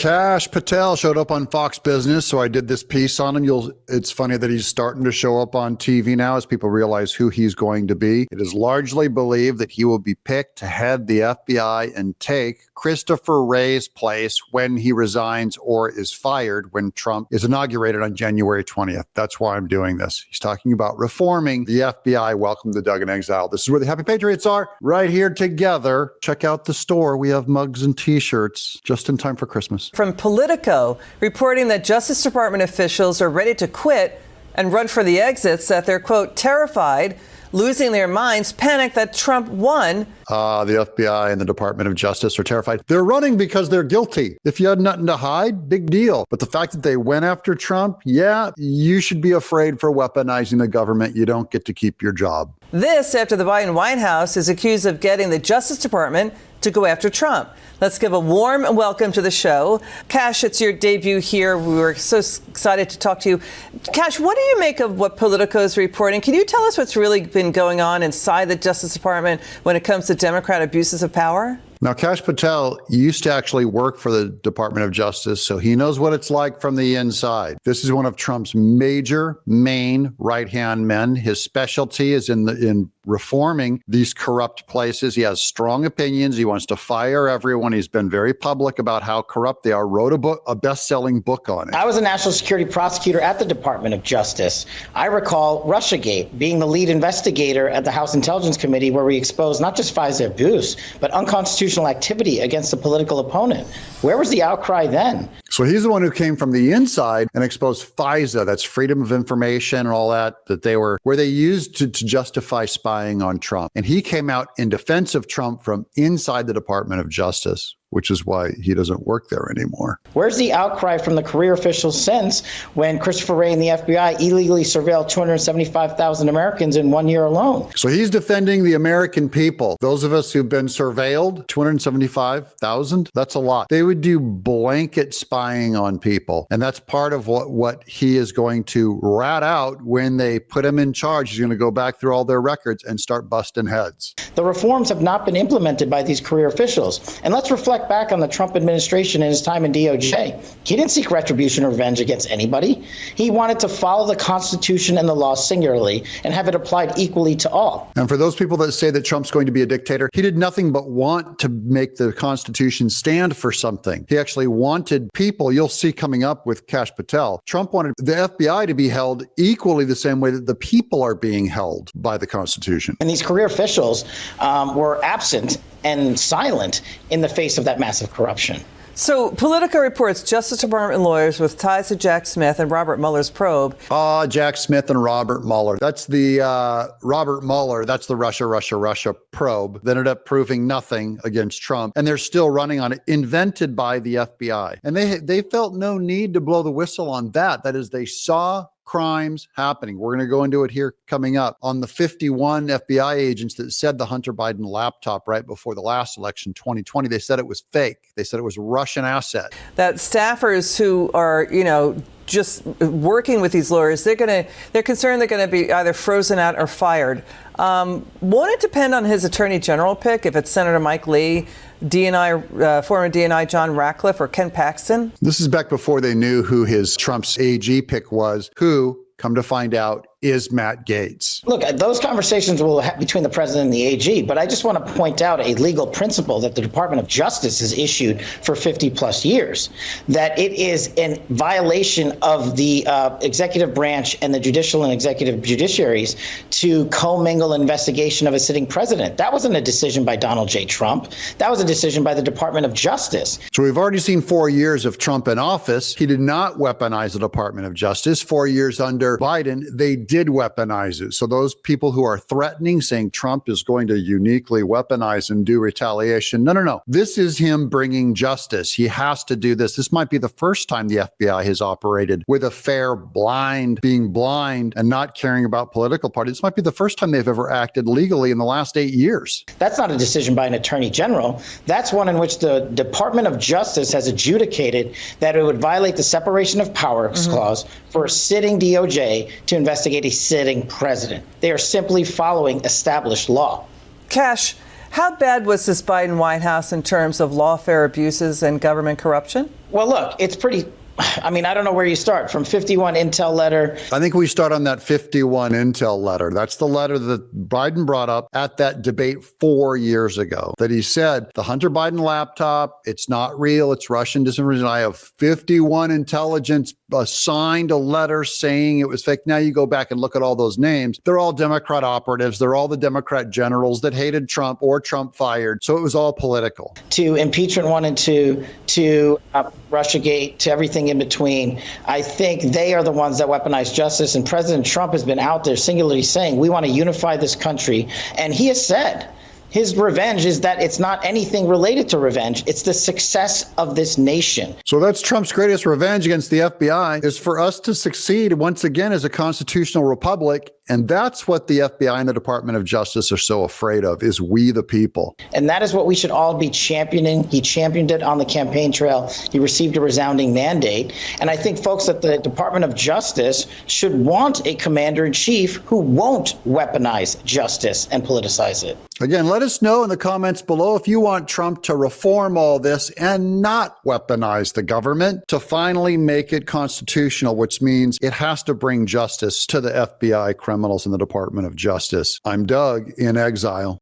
Kash Patel showed up on Fox Business, so I did this piece on him. It's funny that he's starting to show up on TV now as people realize who he's going to be. It is largely believed that he will be picked to head the FBI and take Christopher Wray's place when he resigns or is fired when Trump is inaugurated on January 20th. That's why I'm doing this. He's talking about reforming the FBI. Welcome to Doug in Exile. This is where the Happy Patriots are, right here together. Check out the store. We have mugs and t-shirts just in time for Christmas. From Politico, reporting that Justice Department officials are ready to quit and run for the exits, that they're, quote, terrified, losing their minds, panicked that Trump won. The FBI and the Department of Justice are terrified. They're running because they're guilty. If you had nothing to hide, big deal. But the fact that they went after Trump, yeah, you should be afraid for weaponizing the government. You don't get to keep your job. This after the Biden White House is accused of getting the Justice Department to go after Trump. Let's give a warm welcome to the show. Kash, it's your debut here. We were so excited to talk to you. Kash, what do you make of what Politico is reporting? Can you tell us what's really been going on inside the Justice Department when it comes to Democrat abuses of power? Now, Kash Patel used to actually work for the Department of Justice, so he knows what it's like from the inside. This is one of Trump's main right-hand men. His specialty is in reforming these corrupt places. He has strong opinions. He wants to fire everyone. He's been very public about how corrupt they are. Wrote a best-selling book on it. I was a national security prosecutor at the Department of Justice. I recall Russiagate being the lead investigator at the House Intelligence Committee, where we exposed not just FISA abuse, but unconstitutional activity against a political opponent. Where was the outcry then? So he's the one who came from the inside and exposed FISA, that's Freedom of Information and all that they were, where they used to justify spying on Trump. And he came out in defense of Trump from inside the Department of Justice, which is why he doesn't work there anymore. Where's the outcry from the career officials since when Christopher Wray and the FBI illegally surveilled 275,000 Americans in 1 year alone? So he's defending the American people. Those of us who've been surveilled, 275,000, that's a lot. They would do blanket spying on people. And that's part of what he is going to rat out when they put him in charge. He's going to go back through all their records and start busting heads. The reforms have not been implemented by these career officials. And let's reflect back on the Trump administration and his time in DOJ. He didn't seek retribution or revenge against anybody. He wanted to follow the Constitution and the law singularly and have it applied equally to all. And for those people that say that Trump's going to be a dictator, he did nothing but want to make the Constitution stand for something. He actually wanted people, you'll see coming up with Kash Patel, Trump wanted the FBI to be held equally the same way that the people are being held by the Constitution. And these career officials were absent and silent in the face of that massive corruption. So Politico reports Justice Department lawyers with ties to Jack Smith and Robert Mueller's probe. Jack Smith and Robert Mueller. That's the Robert Mueller. That's the Russia probe that ended up proving nothing against Trump. And they're still running on it, invented by the FBI. And they felt no need to blow the whistle on that. That is, they saw crimes happening. We're going to go into it here coming up. On the 51 FBI agents that said the Hunter Biden laptop right before the last election, 2020, they said it was fake. They said it was a Russian asset. That staffers who are, just working with these lawyers, they're concerned they're going to be either frozen out or fired. Won't it depend on his attorney general pick, if it's Senator Mike Lee, former DNI John Ratcliffe, or Ken Paxton? This is back before they knew who his Trump's AG pick was, who, come to find out, is Matt Gaetz. Look, those conversations will have between the president and the AG, but I just want to point out a legal principle that the Department of Justice has issued for 50 plus years, that it is in violation of the executive branch and the judicial and executive judiciaries to commingle investigation of a sitting president. That wasn't a decision by Donald J. Trump. That was a decision by the Department of Justice. So we've already seen 4 years of Trump in office. He did not weaponize the Department of Justice. 4 years under Biden, they did weaponize it. So those people who are threatening, saying Trump is going to uniquely weaponize and do retaliation. No. This is him bringing justice. He has to do this. This might be the first time the FBI has operated with a fair being blind and not caring about political parties. This might be the first time they've ever acted legally in the last 8 years. That's not a decision by an attorney general. That's one in which the Department of Justice has adjudicated that it would violate the separation of powers clause for a sitting DOJ to investigate a sitting president. They are simply following established law. Kash, How bad was this Biden White House in terms of lawfare abuses and government corruption? Well, look, it's pretty. I mean, I don't know where you start from 51 intel letter. I think we start on that 51 intel letter. That's the letter that Biden brought up at that debate 4 years ago, that he said, the Hunter Biden laptop, it's not real, it's Russian disinformation. I have 51 intelligence signed a letter saying it was fake. Now you go back and look at all those names. They're all Democrat operatives. They're all the Democrat generals that hated Trump or Trump fired. So it was all political. To impeachment 1 and 2, to Russiagate, to everything in between. I think they are the ones that weaponize justice. And President Trump has been out there singularly saying, we want to unify this country. And he has said his revenge is that it's not anything related to revenge. It's the success of this nation. So that's Trump's greatest revenge against the FBI, is for us to succeed once again as a constitutional republic. And that's what the FBI and the Department of Justice are so afraid of, is we the people. And that is what we should all be championing. He championed it on the campaign trail. He received a resounding mandate. And I think folks at the Department of Justice should want a commander in chief who won't weaponize justice and politicize it. Again, let us know in the comments below if you want Trump to reform all this and not weaponize the government, to finally make it constitutional, which means it has to bring justice to the FBI criminals in the Department of Justice. I'm Doug in exile.